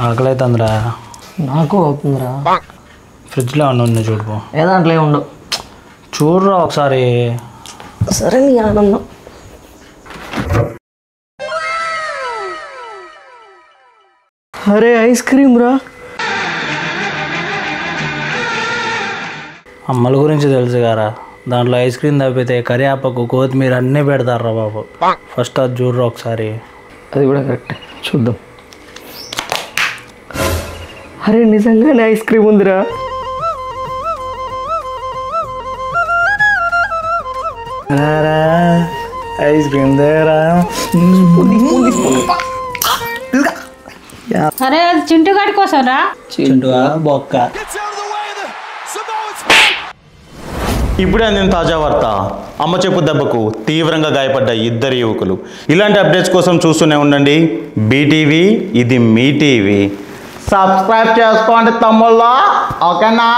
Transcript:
ఆకలి అవుతుందిరా. నాకు అవుతుందిరా. ఫ్రిడ్జ్లో అన్న ఉంది చూడుకో. ఏ దాంట్లో ఉండవు. చూడరా ఒకసారి. సరే నీ ఆనందం. అరే ఐస్ క్రీమ్ రా. అమ్మల గురించి తెలుసు కదా, దాంట్లో ఐస్ క్రీమ్ తప్పితే కరివేపాకు కొత్తిమీర అన్నీ పెడతారా బాబు. ఫస్ట్ అది చూడరా ఒకసారి. అది కూడా కరెక్ట్, చూద్దాం. అరే నిజంగానే ఐస్ క్రీమ్ ఉందిరా. ఐస్ క్రీమ్ దేరా. అరే అది చింటు గాడి కోసం రా. చింటుగా బొక్క. ఇప్పుడే అందిన తాజా వార్త. అమ్మ చెప్పు దెబ్బకు తీవ్రంగా గాయపడ్డ 2 యువకులు. ఇలాంటి అప్డేట్స్ కోసం చూస్తూనే ఉండండి బీటీవీ. ఇది మీ టీవీ. సబ్స్క్రైబ్ చేసుకోండి తమ్ముళ్ళ, ఓకేనా?